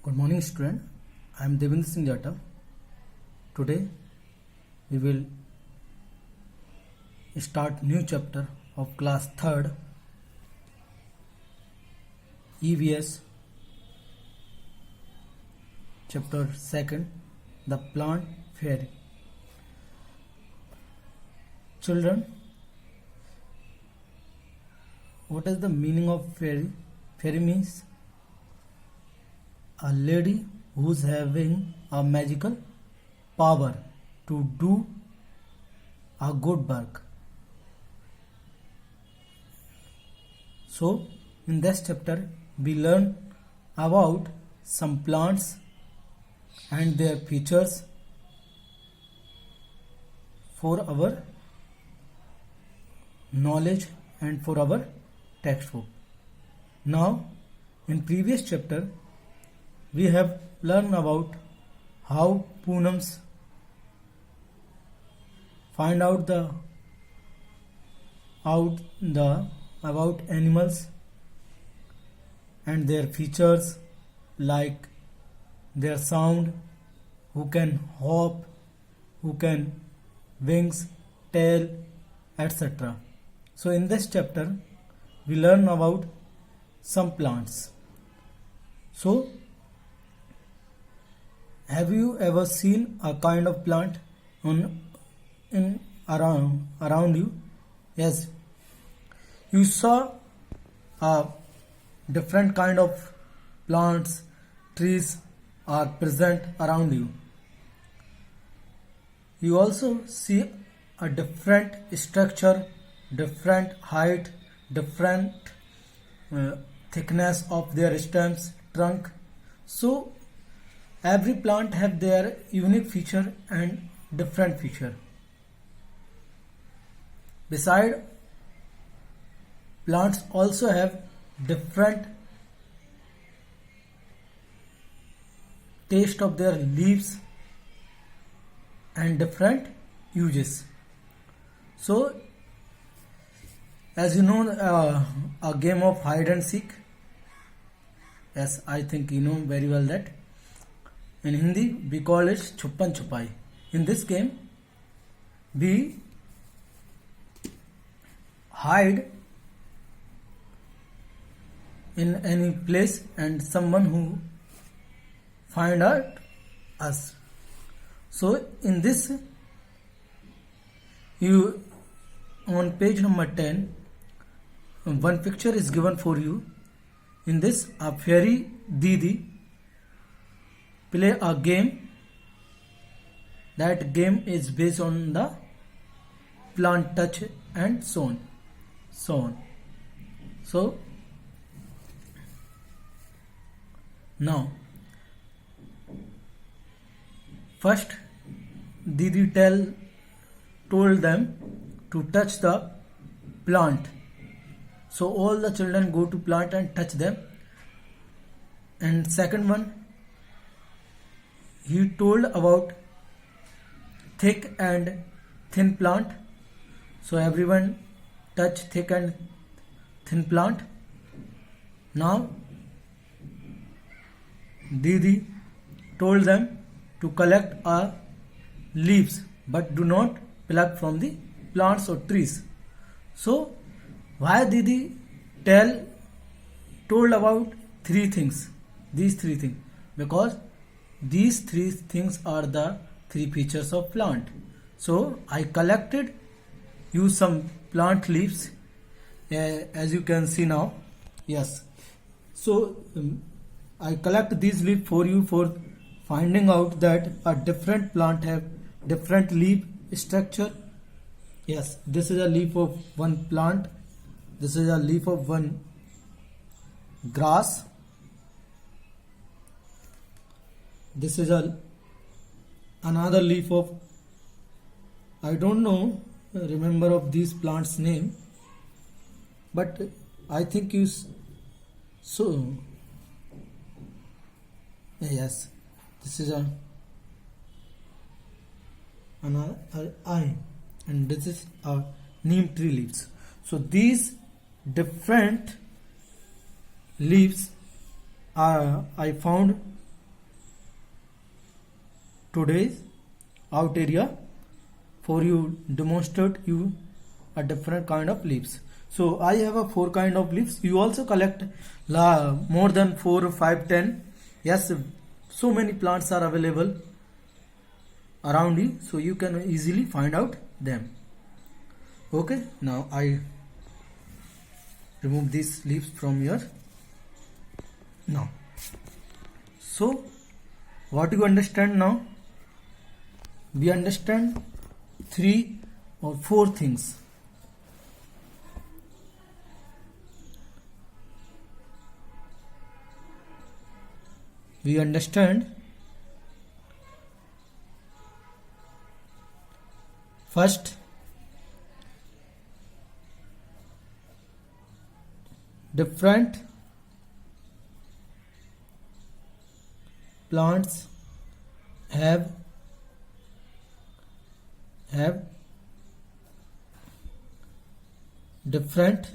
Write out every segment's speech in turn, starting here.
Good morning student. I am Devendra Singh Jata. Today we will start new chapter of class 3rd EVS chapter 2nd, the plant fairy. Children, what is the meaning of fairy? Fairy means a lady who's having a magical power to do a good work. So in this chapter we learn about some plants and their features for our knowledge and for our textbook. Now in previous chapter we have learned about how Poonams find out about animals and their features like their sound, who can hop, who can wings, tail, etc. So in this chapter we learn about some plants. So have you ever seen a kind of plant around you? Yes, you saw a different kind of plants, trees are present around you. You also see a different structure, different height, different thickness of their stems, trunk. So every plant have their unique feature and different feature. Besides, plants also have different taste of their leaves and different uses. So as you know, a game of hide and seek. Yes, I think you know very well that. In Hindi, we call it Chuppan Chupai. In this game, we hide in any place and someone who find out us. So in this, you on page number 10, one picture is given for you. In this, a fairy Didi play a game. That game is based on the plant touch and so on. So now first Didi told them to touch the plant. So all the children go to plant and touch them. And second one, he told about thick and thin plant. So everyone touch thick and thin plant. Now Didi told them to collect leaves but do not pluck from the plants or trees. So why Didi told about three things? These three things. Because these three things are the three features of plant. So I collected you some plant leaves, as you can see now. Yes. So I collect these leaves for you for finding out that a different plant have different leaf structure. Yes, this is a leaf of one plant. This is a leaf of one grass. This is another leaf of, I don't know, remember of these plants name, but I think you so yes, this is another eye, and this is a neem tree leaves. So these different leaves I found today's out area for you demonstrate you a different kind of leaves. So I have a 4 kind of leaves. You also collect more than 4, 5, 10. Yes, so many plants are available around you, so you can easily find out them. Okay, now I remove these leaves from here. Now, so what you understand now? We understand 3 or 4 things. We understand first different plants have different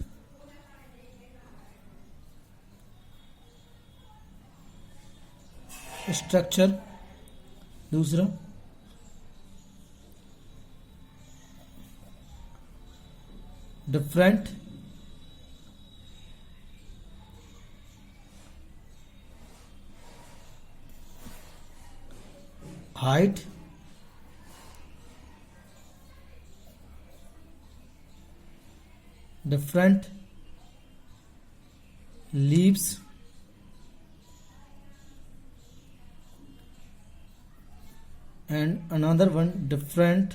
structure. दूसरा different height, different leaves, and another one different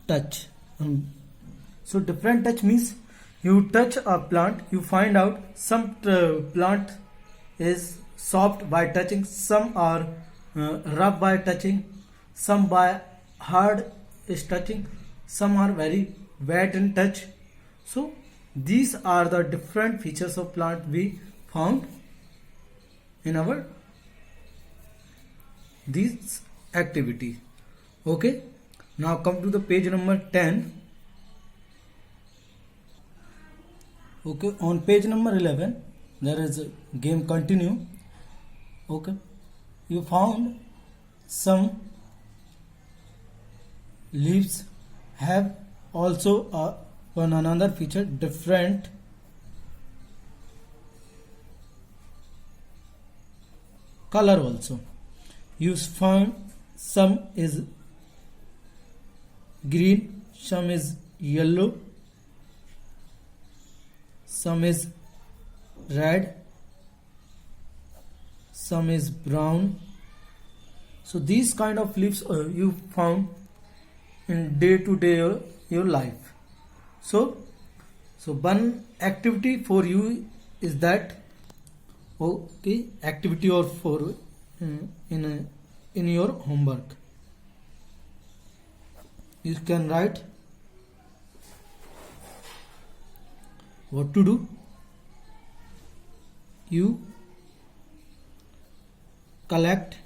touch. So different touch means you touch a plant, you find out some plant is soft by touching, some are rough by touching, some by hard is touching, some are very wet in touch. So these are the different features of plant we found in our this activity. Okay, now come to the page number 10. Okay, on page number 11 there is a game continue. Okay, you found some leaves have also one another feature different color also. You found some is green, some is yellow, some is red, some is brown. So these kind of leaves you found in day to day your life. So one activity for you is that, okay, activity or for in your homework you can write what to do. You collect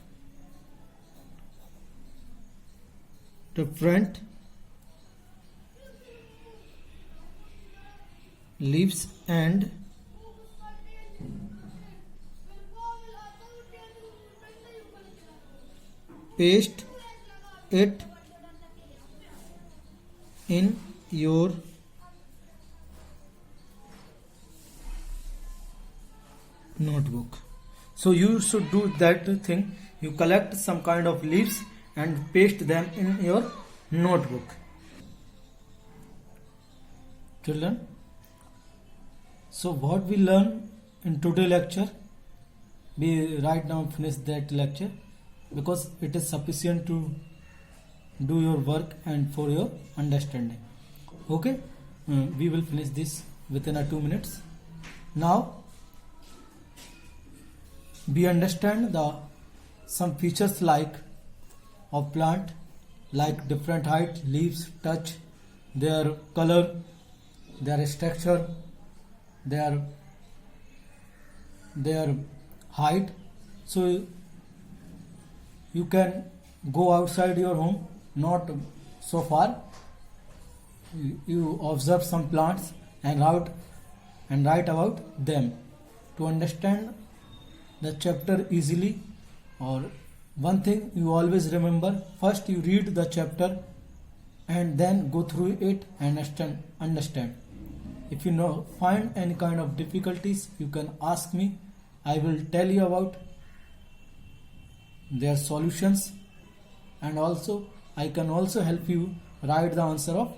different leaves and paste it in your notebook. So you should do that thing. You collect some kind of leaves and paste them in your notebook. Children, so what we learn in today lecture, we right now finish that lecture because it is sufficient to do your work and for your understanding. Okay, we will finish this within 2 minutes. Now we understand the some features like of plant, like different height, leaves, touch, their color, their structure, their height. So you can go outside your home, not so far. You observe some plants and write about them to understand the chapter easily. Or one thing you always remember, first you read the chapter and then go through it and understand. If you know find any kind of difficulties, you can ask me. I will tell you about their solutions, and also I can also help you write the answer of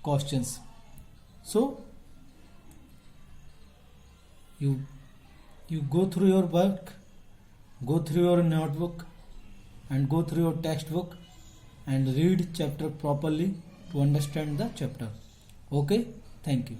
questions. So you go through your work, go through your notebook and go through your textbook and read chapter properly to understand the chapter. Okay, thank you.